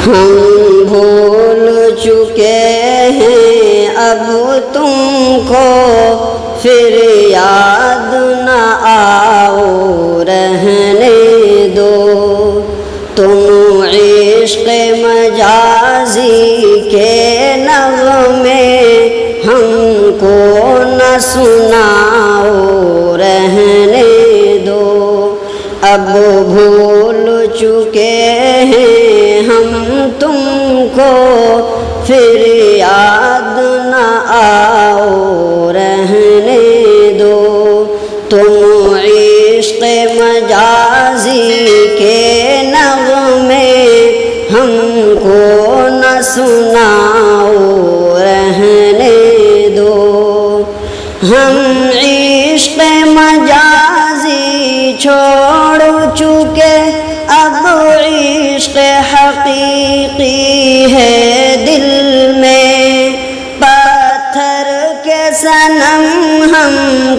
ہم بھول چکے ہیں اب تم کو پھر یاد نہ آؤ رہنے دو، تم عشق مجازی کے نغمے ہم کو نہ سناؤ رہنے دو، اب بھول چکے ہیں ہم تم کو پھر یاد نہ آؤ رہنے دو، تم عشق مجازی کے نغمے ہم کو نہ سناؤ رہنے دو، ہم عشق مجازی چھوڑ چکے اب عشق حقیقی ہے دل میں، پتھر کے صنم ہم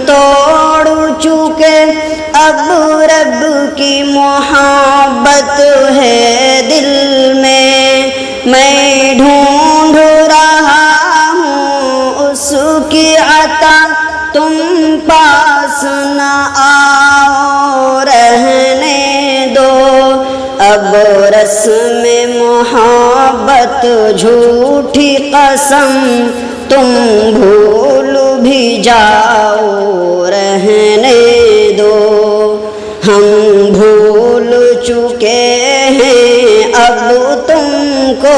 توڑ چکے اب رب کی محبت ہے دل میں، میں ڈھونڈ رہا ہوں اس کی عطا تم پاس نہ آؤ رہنے دو، اب رسم محبت جھوٹی قسم تم بھول بھی جاؤ رہنے دو، ہم بھول چکے ہیں اب تم کو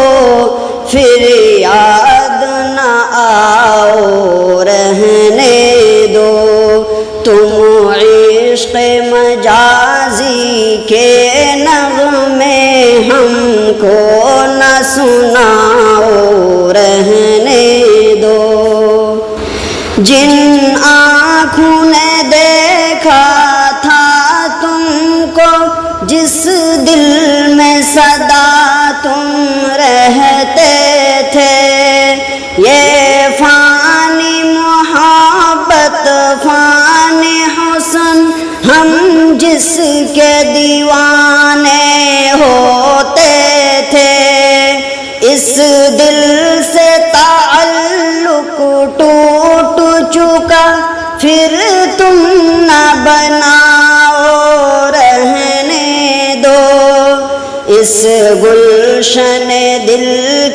پھر یاد نہ آؤ رہنے دو، تم عشق مجازی کے نغمے ہم کو نہ سناؤ رہنے دو، جن آنکھوں نے دیکھا تھا تم کو، جس دل میں سدا تم رہتے تھے، یہ فانی محبت فانی حسن ہم جس کے دیوانے ہوتے تھے، اس دل سے تعلق ٹوٹ چکا پھر تم نہ بناؤ رہنے دو، اس گلشن دل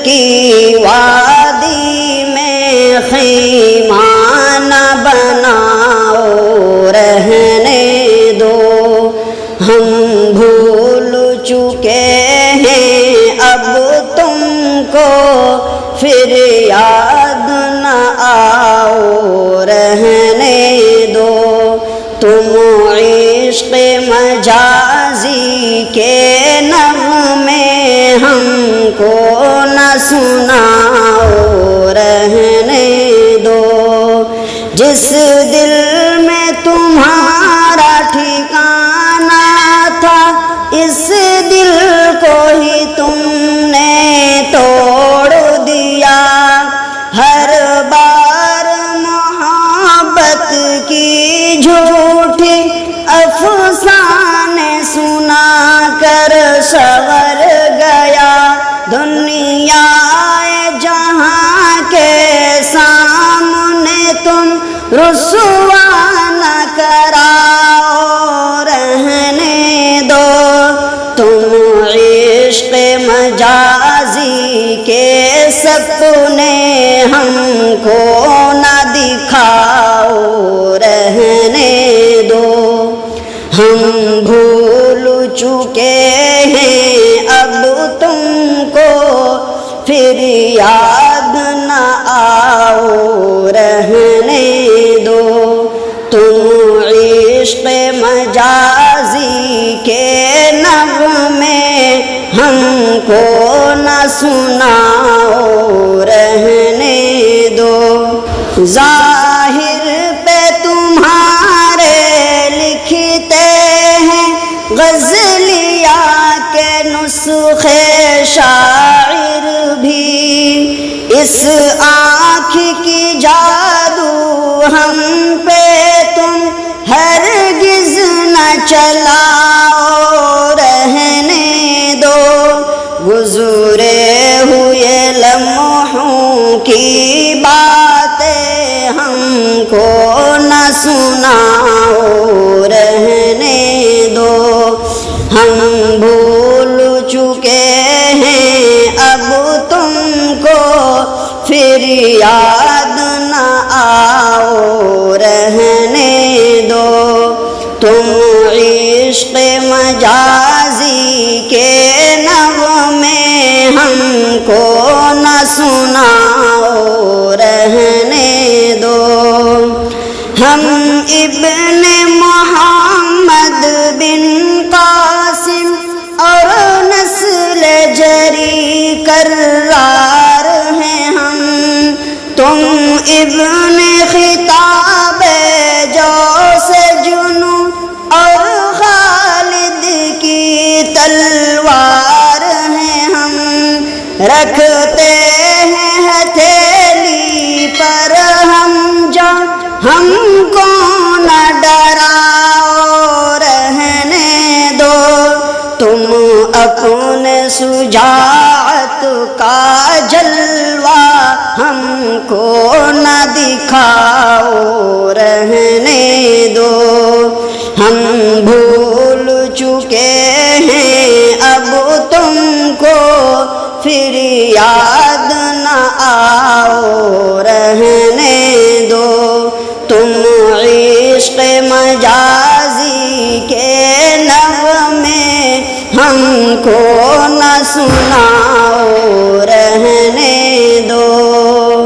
کی وادی میں خیمہ نہ بناؤ رہنے دو، ہم بھول چکے ہیں اب تم کو پھر یاد نہ آؤ رہنے دو، تم عشق مجازی کے نغمے ہم کو نہ سناؤ رہنے دو، جس دل میں تمہارا ٹھکانہ تھا اس دل کو ہی تم نے توڑ دیا، ہر بار محبت کی جھوٹی افسانے سنا کر سنور گیا، دنیا جہاں کے سامنے تم رسوا نہ کراؤ رہنے دو، تم عشق مجازی کے سپنے ہم کو نہ دکھاؤ رہنے دو، ہم بھول چکے ہیں اب تم کو پھر یاد نہ آؤ رہنے دو، تم عشق مجازی کے نغمے ہم کو نہ سناؤ رہنے دو، ظاہر پہ تمہارے لکھتے ہیں غزلیہ کے نسخے شاعر بھی، اس آنکھ کی جادو ہم پہ تم ہرگز نہ چلاؤ رہنے دو، گزر گزرے ہوئے لمحوں کی باتیں ہم کو نہ سناؤ رہنے دو، ہم بھول چکے ہیں اب تم کو پھر یاد نہ آؤ رہنے دو، تم عشق مجازی کے نغمے ہم کو نہ سناؤ رہنے دو، ہم ابن محمد بن قاسم اور نسل جری کرار ہیں ہم، تم ابن خطاب جوس جنو اور خالد کی تلوار ہیں ہم، رکھتے ہیں ہتھیلی پر ہم جا، ہم کو نہ ڈراؤ رہنے دو، تم اپنے شجاعت کا جلوہ ہم کو نہ دکھاؤ رہنے دو، ہم بھول چکے ہیں اب تم کو پھر یاد نہ آؤ رہنے دو، تم عشق مجازی کے نغمے ہم کو نہ سناؤ رہنے